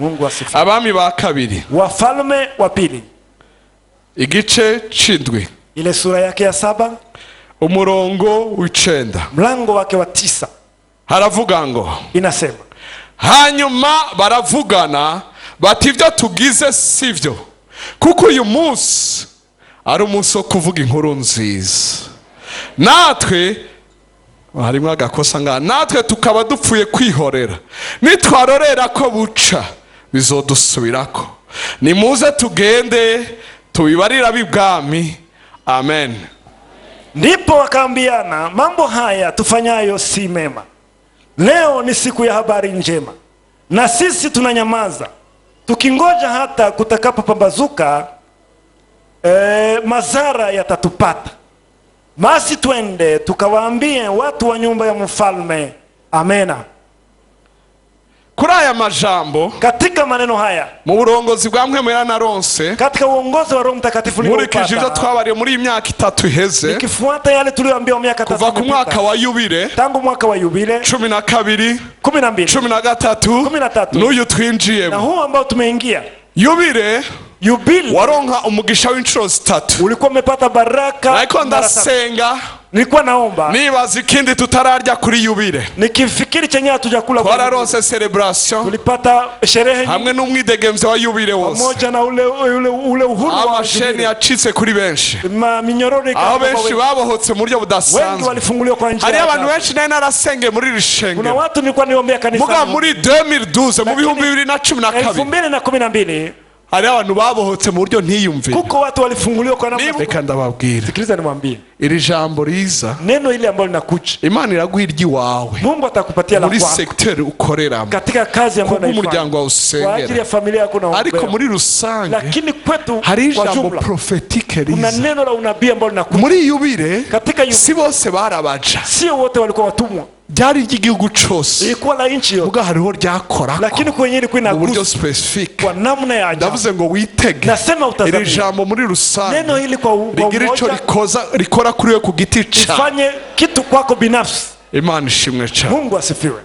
Mungu asifiwe. Abami ba kabiri. Wafalme wa pili. Igice c'indwi. Ile sura yake ya 7. Umurongo w'icenda. Mlango wake wa 9. Haravuga ngo. Inasema. Hanyuma baravugana bati ivyo tugize sivyo. Kuko uyu munsi ari umunsi wo kuvuga inkuru nziza. Natwe harimo agakosa nga natwe tukaba dupfuye kwihorera. Nitwarorera ko buca bizodusubirako. Nimuze tugende tubibarira bibwami. Amen. Ndipo wakaambiana, mambo haya tufanyayo si mema. Leo ni siku ya habari njema, na sisi tunanyamaza tukingoja hata kutakapopambazuka madhara yatatupata. Basi twende tukawaambie watu wa nyumba ya mfalme. Amena. Kuri aya majambo, katika maneno haya, mu burongozi bwa Mpwemu na Ronse, katika uongozi wa Roho Mtakatifu nkurikije ibyo twabariye muri imyaka 3 iheze, nikifuata yale tuliyoambiwa miaka 3 kuva ku mwaka wa Yubile, tangu mwaka wa Yubile 12 12 13 n'uyu twinjiyemo, na huu ambao tumeingia. Yubile waronka umugisha w'inshuro 3. Ulikuwa umepata baraka. Ariko ndasenga, nilikuwa naomba, nibaza ikindi tutararya kuri Yubile. Nikifikiri chenye hatujakula kwa Rose celebration, tulipata sherehe hamwe n'umwidegemvyo wa Yubile wose, pamoja na ule uhuru wa amasheni yacitse kuri benshi, minyororo aho benshi babohotse mu buryo budasanzwe, wengi walifunguliwa kwa njia. Hari abantu benshi naye narasenge muri rishenge. Kuna watu nilikuwa niombea kanisa muga muri 2012 mu 2012 hari abantu babohotse mu buryo ntiyumve. Kuko watu walifunguliwa kwa namna. Reka ndababwira, sikiliza nimwambie, iri jambo riza, neno ile ambalo linakuja, Imana iraguha iryiwawe. Mungu atakupatia la kwako muri secteur ukoreramo, katika kazi ambayo unaifanya, umuryango wa usengera, kwa ajili ya familia yako na ariko muri rusange. Lakini kwetu hari jambo prophetique riza, kuna neno la unabii ambalo linakuja muri Yubile. Katika Yubile si bose barabaja, sio wote walikuwa watumwa, byari igihugu cyose, ilikuwa la nchi yote, muga hariho ryakora, lakini kwenye ilikuwa inagusa uburyo specific, kwa namna ya ajabu. Ndavuze ngo witege, nasema utazamia iri jambo muri rusange, neno hili kwa rigira ico rikora kuri we ku giti cha, ifanye kitu kwako binafsi. Imana ishimwe cyane. Mungu asifiwe.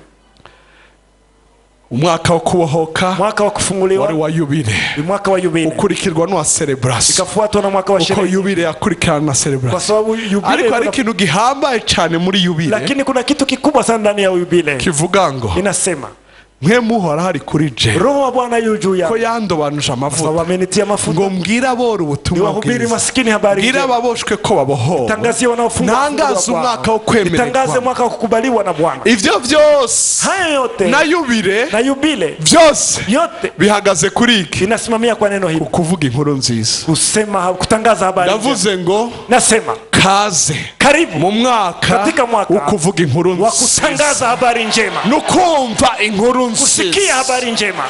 Umwaka wo kubohoka, mwaka wa kufunguliwa, wari wa Yubile, mwaka wa Yubile ukurikirwa no celebration, ikafuatwa na mwaka wa sherehe. Uko Yubile yakurikirana na celebration, kwa sababu Yubile ariko ari ikintu gihambaye cyane muri Yubile, lakini kuna kitu kikubwa sana ndani ya Yubile kivuga ngo, inasema mwe muhora hari kuri je, Roho wa Bwana yu juu yako, ko yandobanuje amavuta, sababu amenitia mafuta, ngo mbwira bora ubutumwa bwiza, niwahubiri maskini habari njema, ngira baboshwe ko baboho, tangazie wanaofungwa, nangaze umwaka wo kwemererwa, tangaze mwaka wo kukubaliwa na Bwana. Ivyo vyose, hayo yote na Yubile vyose yote bihagaze kuri iki, inasimamia kwa neno hili, kuvuga inkuru nziza, kusema, kutangaza habari njema. Ndavuze ngo, nasema kaze, karibu mu mwaka, katika mwaka ukuvuga inkuru nziza, wa kutangaza habari njema, nukumva inkuru nziza, kusikia habari njema.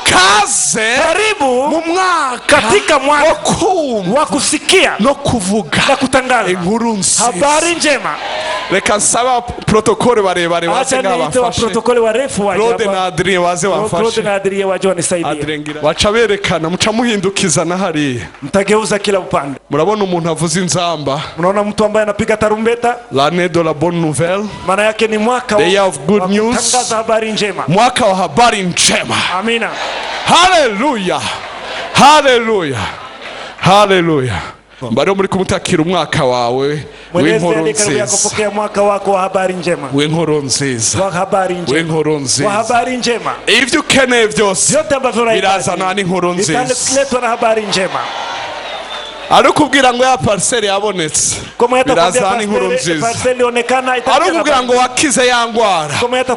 Kaze, karibu mu mwaka, katika mwaka wa kusikia no kuvuga na kutangaza inkuru nziza, habari njema. Reka nsaba protokole barebare baze ngabafashe, protokole warefu waje, Claude na Adrien baze bafashe, Claude na Adrien waje wanisaidie, baca berekana, muca muhindukiza na hariya, mtageuza kila upande. Murabona umuntu avuza inzamba, mnaona mtu ambaye anapiga tarumbeta, l'année de la bonne nouvelle, maana yake ni mwaka of good news, kutangaza habari njema, mwaka wa habari njema. Amina, haleluya, haleluya, haleluya. Mbari muri kumutakira umwaka wawe w'inkuru nziza, kupokea mwaka wako wa habari njema, w'inkuru nziza, wa habari njema, w'inkuru nziza, wa habari njema. Ivyo ukeneye byose yote ambavyo birazana n'inkuru nziza, italetwa na habari njema. Arukubwira ngo ya parcelle yabonetse, birazana inkuru nziza. Parcelle onekana, arukubwira ngo wakize ya ngwara,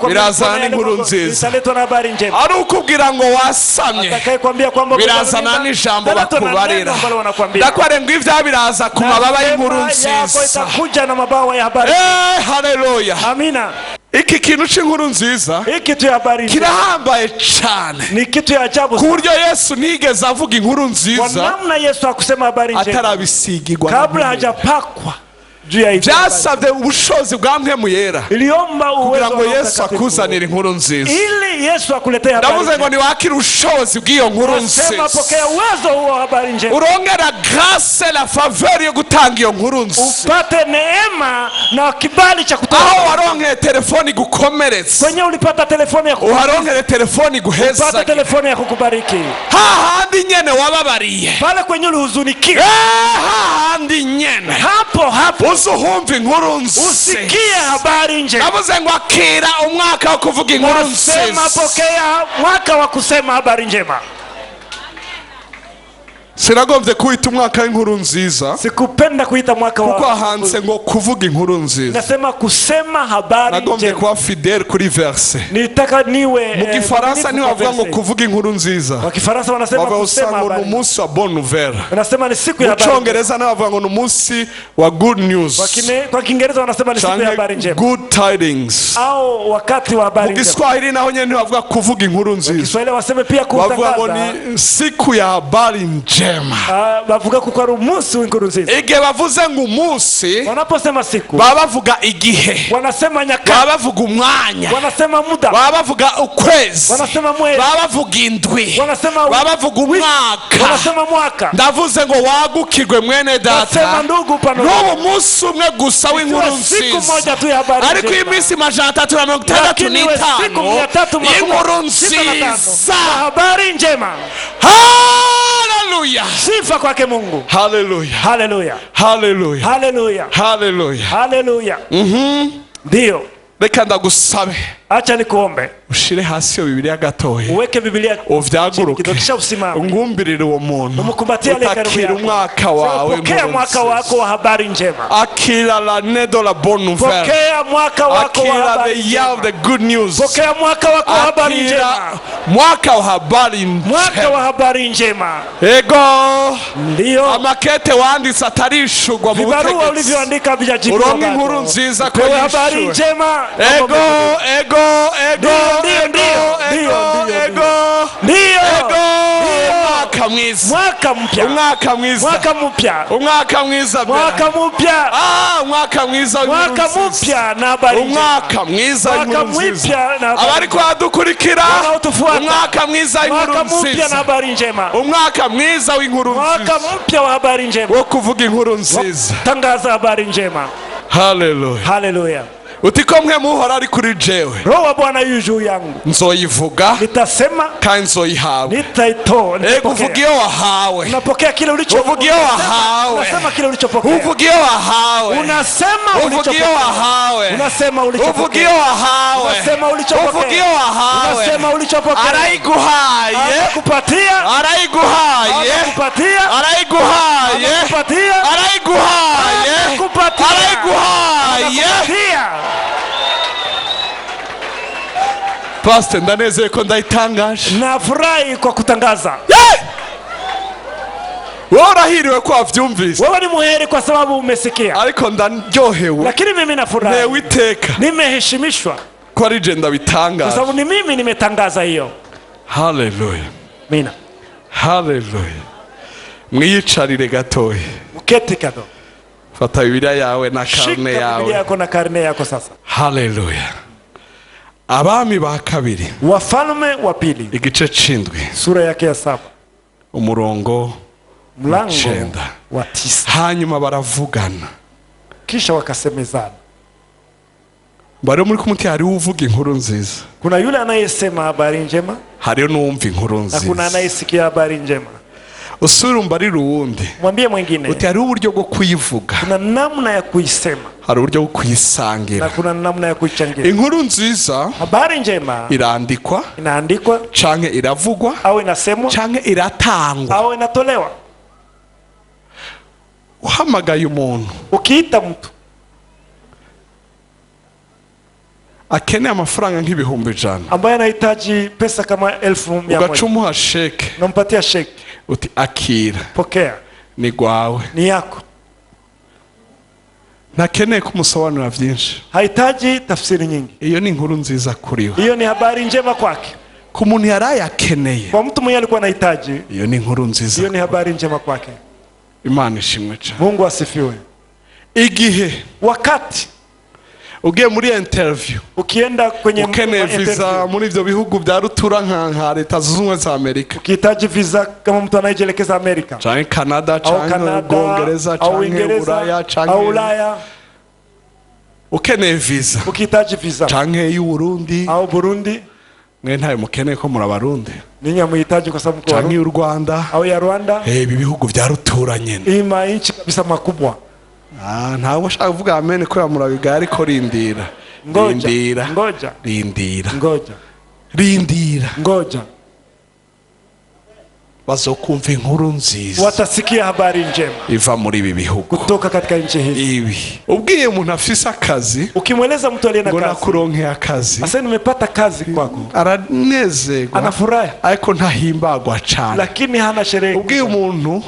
birazana inkuru nziza. Italetwa na habari njema. Arukubwira ngo wasamye, atakayekwambia kwamba birazana n'ijambo bakubarira. Ndakware ngo ivya biraza ku mababa y'inkuru nziza, itakuja na mabawa ya habari. Haleluya, amina. Iki kintu cy'inkuru nziza, kitu ya habari kirahambaye cyane, ni kitu ya ajabu, ku buryo Yesu nigeze avuga inkuru nziza, kwa namna Yesu akusema habari njema atarabisigirwa, kabla hajapakwa byasabye ubushobozi bwa mpemu yera kugira ngo Yesu akuzanire inkuru nziza. Ili Yesu akuletee habari. Ndavuze ngo niwakire ubushobozi bw'iyo nkuru nziza. Nasema pokea uwezo huo habari njema. Urongera grâce la faveur yo gutanga iyo nkuru nziza. Upate neema na kibali cha kutoa. Aho waronkeye telefoni gukomeretsa. Kwenye ulipata telefoni ya kukubariki. Uharonkeye telefoni guheza. Upata telefoni ya kukubariki. Hahandi nyene wababariye. Pale kwenye ulihuzunikia. Hahandi nyene. Hapo. Uzuhumva inkuru nziza. Usikie habari njema. Navuze ngo akira umwaka wo kuvuga inkuru nziza. Nasema pokea mwaka wa kusema habari njema. Sinagombye kuita umwaka w'inkuru nziza. Sikupenda kuita mwaka wa kuko hanze ngo kuvuga inkuru nziza. Nasema kusema habari njema. Nagombye kuba fidèle kuri verse. Nitaka niwe mu Gifaransa ni wavuga ngo kuvuga inkuru nziza. Kwa Kifaransa wanasema kusema habari. Ni umunsi wa bonne nouvelle. Wanasema ni siku ya habari. Mu Cyongereza ni wavuga ngo ni umunsi wa good news. Kwa Kiingereza wanasema ni siku ya habari njema. Good tidings. Au wakati wa habari njema. Mu Kiswahili naho nyene ni wavuga kuvuga inkuru nziza. Kiswahili waseme pia kutangaza. Wavuga ngo ni siku ya habari njema. Bavuga kuko ari umunsi w'inkuru nziza. Igihe bavuze ngo umunsi, wanaposema siku, baba bavuga igihe, wanasema nyakati, baba bavuga umwanya, wanasema muda, baba bavuga ukwezi, wanasema mwezi, baba bavuga indwi, wanasema baba bavuga umwaka, wanasema mwaka. Ndavuze ngo wagukirwe mwene data, wanasema ndugu pano, n'ubu munsi umwe gusa w'inkuru nziza, siku moja tu ya habari, ariko iminsi 365 y'inkuru nziza, habari njema. Hallelujah. Sifa kwake Mungu. Hallelujah. Hallelujah. Hallelujah. Hallelujah. Hallelujah. Hallelujah. Ndio. Reka ndagusabe. Acha nikuombe. Ushire hasi yo Bibiliya gatoya. Uweke Bibiliya. Uvyaguruke. Kisha usimame. Ungumbirire uwo muntu. Umukumbatie ale karibu yako. Umwaka wawe. Pokea mwaka wako wa habari njema. Akira l'année de la bonne nouvelle. Pokea mwaka wako wa habari. Akira the year of the good news. Pokea mwaka wako wa habari njema. Mwaka wa habari njema. Mwaka wa habari njema. Ego. Ndio. Amakete wanditse atarishugwa mu butegetsi. Vibarua ulivyoandika vijajibu. Uronke inkuru nziza ko yishwe. Habari njema. Ego. Mwaka mwiza. Mwaka mpya. Umwaka mwiza. Mwaka mpya. Umwaka mwiza. Mwaka mpya. Umwaka mwiza. Mwaka mpya na habari. Umwaka mwiza. Mwaka mpya na habari. Abari kwadukurikira. Umwaka mwiza w'inkuru nziza. Mwaka mpya na habari njema. Umwaka mwiza w'inkuru nziza. Mwaka mpya wa habari njema. Wo kuvuga inkuru nziza. Tangaza habari njema. Hallelujah. Hallelujah. Utiko mwe muhora ari kuri jewe. Roho wa Bwana yu juu yangu. Nzoyivuga. Nitasema. Kandi nzoyihawe. Nitaitoa. Uvuga iyo wahawe. Unapokea kile ulichopokea. Uvuga iyo wahawe. Unasema kile ulichopokea. Uvuga iyo wahawe. Unasema ulichopokea. Uvuga iyo wahawe. Unasema ulichopokea. Uvuga iyo wahawe. Unasema ulichopokea. Uvuga iyo wahawe. Unasema ulichopokea. Arayiguhaye. Arakupatia. Arayiguhaye. Arakupatia. Arayiguhaye. Arakupatia. Arayiguhaye. Arakupatia. Arayiguhaye. Pastor, ndanezeye ko ndayitangaje. Nafurahi kwa kutangaza. Wewe urahiriwe ko wavyumvise. Wewe ni muheri kwa sababu umesikia. Ariko ndaryohewe. Lakini mimi nafurahi. Newe iteka. Nimeheshimishwa. Kwa rije ndabitangaza. Kwa sababu ni mimi nimetangaza hiyo. Hallelujah. Mina. Hallelujah. Mwiyicarire gatoya. Uketi kado. Fata Bibiliya yawe na karne yawe. Shika Bibiliya yako na karne yako sasa. Hallelujah. Abami ba kabiri. Wafalme wa pili. Igice c'indwi. Sura yake ya 7. Umurongo mlango wa 9. Hanyuma baravugana. Kisha wakasemezana. Bari muri kumuti hari uvuga inkuru nziza. Kuna yule anayesema habari njema. Hari n'umva inkuru nziza. Na kuna anayesikia habari njema. Usura umbarira uwundi. Mwambie mwingine. Uti hari uburyo bwo kuyivuga. Kuna namna ya kuisema. Hari uburyo bwo kuyisangira. Na kuna namna ya kuichangia. Inkuru nziza. Habari njema. Irandikwa. Inaandikwa. Canke iravugwa. Au inasemwa. Canke iratangwa. Au inatolewa. Uhamagaye umuntu. Ukiita mtu. Akeneye amafaranga nk'ibihumbi 100. Ambaye anahitaji pesa kama 1100. Ugacumuha sheke. Unampatia sheke. Uti akira. Pokea. Ni gwawe. Ni yako. Nakeneye kumusobanurira byinshi. Hahitaji tafsiri nyingi. Iyo ni inkuru nziza kuri we. Hiyo ni habari njema kwake. Ku muntu yarayakeneye. Kwa mtu mwenye alikuwa anahitaji. Iyo ni inkuru nziza. Hiyo ni habari njema kwake. Imana ishimwe cyane. Mungu asifiwe. igihe wakati ugiye muri interview ukienda kwenye ukeneye visa muri ivyo bihugu vya rutura nka leta zunze ubumwe za Amerika, ukihitaji visa kama mtu anayejelekeza Amerika canke Canada canke Uingereza canke Ulaya canke Ulaya, ukeneye visa ukihitaji visa canke y'Uburundi au Burundi, mwe ntayo mukeneye ko muri abarundi, ninyi muhitaji kwa sababu kwa canke y'u Rwanda au ya Rwanda, ibi bihugu vya rutura nyene ima inchi kabisa makubwa. Ntawe ushaka kuvuga amen ko yamurabiga ariko rindira ngoja bazokumva inkuru nziza, watasikia habari njema iva muri ibi bihugu, kutoka katika nchi hizi. Ibi ubwiye umuntu afise akazi, ukimweleza mtu aliye na kazi, ngona kuronkea akazi, asa nimepata kazi kwako, aranezerwa, anafurahi, ariko ntahimbagwa cyane, lakini hana sherehe. ubwiye umuntu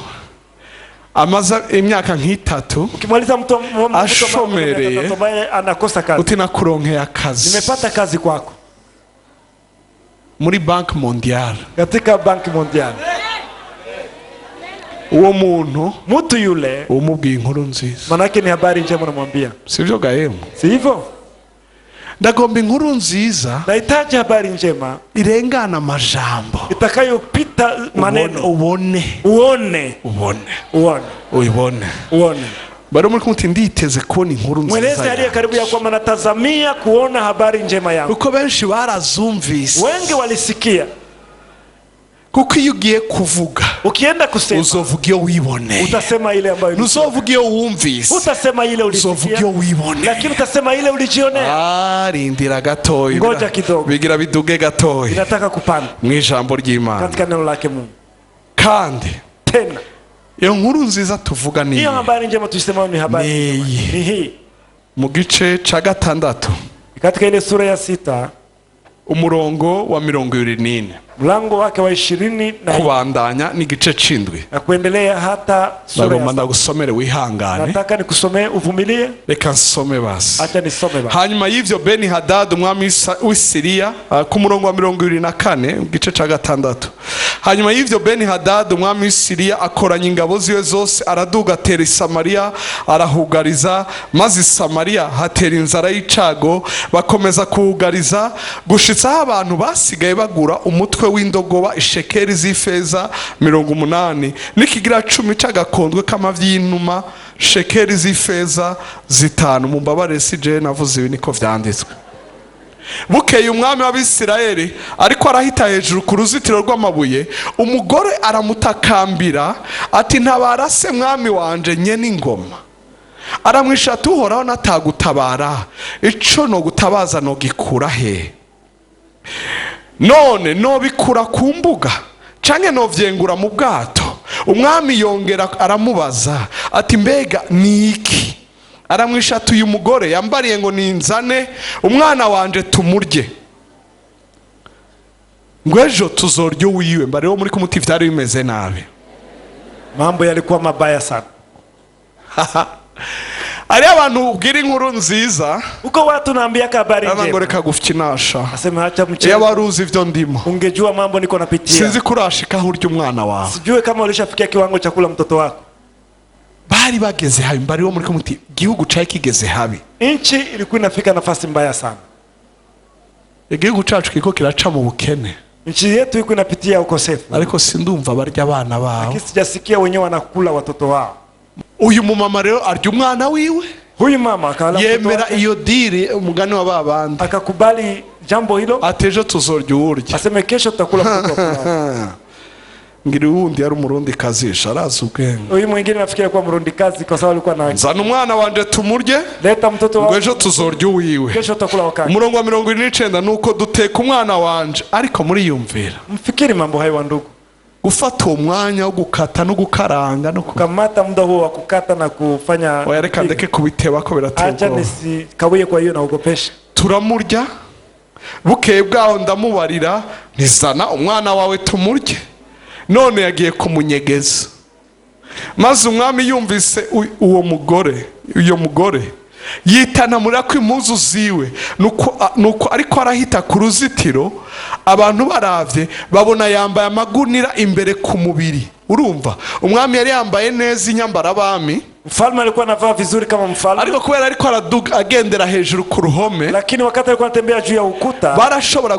amaza imyaka nk'itatu, ukimweleza mtu ashomere anakosa kazi, utina kuronkea akazi, nimepata kazi kwako muri Bank Mondiale, katika Bank Mondiale, uwo muntu mtu yule umubwiye inkuru nziza, manake ni habari njema unamwambia, sivyo gahemu? Si hivyo? Ndagomba inkuru nziza, nahitaji habari njema irengana amajambo, itakayopita maneno, uone. Bari muri kumuti nditeze kubona inkuru nziza, mweleze aliye karibu ya kwamba natazamia kuona habari njema yangu. Uko benshi barazumvise, wengi walisikia, kuko iyo ugiye kuvuga, ukienda kusema, uzovuga iyo wiboneye, utasema ile ambayo uzovuga iyo wumvise, utasema ile ulisikia, uzovuga iyo wiboneye, lakini utasema ile ulijionea. Rindira gatoyi, ngoja kidogo, bigira biduge gatoyi, inataka kupanda mu ijambo ry'Imana, katika neno lake Mungu. Kandi tena iyo nkuru nziza tuvuga ni iyo habari njema tusema ni habari ni hii, mu gice ca 6 katika ile sura ya 6 umurongo wa 24, mlango wake wa 20 na kubandanya n'igice c'indwi na kuendelea hata sura ya 7. Ndagusomere wihangane, nataka nikusomee uvumilie, reka nsome basi, acha nisome basi. Hanyuma y'ivyo Beni Hadad umwami w'Isiriya, ku murongo wa 24 igice ca 6, hanyuma y'ivyo Beni Hadad umwami w'Isiriya akoranya ingabo ziwe zose, araduga atera Samariya arahugariza, maze Samariya hatera inzara y'icago, bakomeza kuhugariza gushitsa abantu basigaye bagura umutwe w'indogoba ishekeri z'ifeza 80, n'ikigira 10 c'agakondwe k'amavyi y'inuma shekeri z'ifeza 5. Mumbabarire sije navuze ibi niko vyanditswe. Bukeye umwami w'Abisirayeli ariko arahita hejuru ku ruzitiro rw'amabuye, umugore aramutakambira ati, ntabara se mwami wanje nyene ingoma. Aramwishata, uhoraho natagutabara, ico no gutabaza no gikura he? None no bikura ku mbuga canke no vyengura mu bwato? Umwami yongera aramubaza ati, mbega ni iki? Aramwishata, uyu mugore yambariye ngo ninzane umwana wanje tumurye, ngo ejo tuzorya wiwe. Mbare wo muri kumuti vyari bimeze nabi, mambo yalikuwa mabaya sana. Ari abantu ubwira inkuru nziza, uko watu naambia habari njema, ngo reka gufikinasha, asema acha mchezo, ya waruzi ivyo ndimo, ungejua mambo niko napitia. Sinzi kurashika urya umwana wawe, sijue kama ulishafikia kiwango cha kula mtoto wako. Bari bageze habi, mbari wo muri kumuti gihugu cyaye kigeze habi, inchi ilikuwa inafika nafasi mbaya sana. Igihugu cyacu kiko kiraca mu bukene, nchi yetu iko inapitia ukosefu, ariko sindumva barya abana babo, lakini sijasikia wenyewe wanakula watoto wao. Uyu mumama rero arya umwana wiwe, huyu mama akala yemera iyo diri, umugani wa babandi, akakubali jambo hilo, atejo tuzorya urya, aseme kesho tutakula mtoto wako. Ngiri wundi yari umurundi kazisha arazi ubwenge, huyu mwingine nafikiria kwa murundi kazi kwa sababu alikuwa na nzana umwana wanje tumurye, leta mtoto wako, ejo tuzorya wiwe, kesho tutakula wakati. Umurongo wa 29 nuko duteka umwana wanje. Ariko muri yumvira, mfikiri mambo hayo ndugu, gufata uwo mwanya wo gukata no gukaranga no kukamata muda huo wa kukata na kufanya, oyareka ndeke kubiteba ko biratego, acha nisikawie kwa hiyo naogopesha. Turamurya, bukeye bwaho ndamubarira, nizana umwana wawe tumurye. None yagiye kumunyegeza, maze umwami yumvise uwo mugore yitana muri ko impuzu ziwe, nuko ariko arahita ku ruzitiro, abantu baravye babona yambaye amagunira imbere ku mubiri. Urumva umwami yari yambaye neza inyambara abami, Mfalme alikuwa anavaa vizuri kama mfalme, ariko kubera ariko araduga agendera hejuru ku ruhome, lakini wakati alikuwa anatembea juu ya ukuta barashobora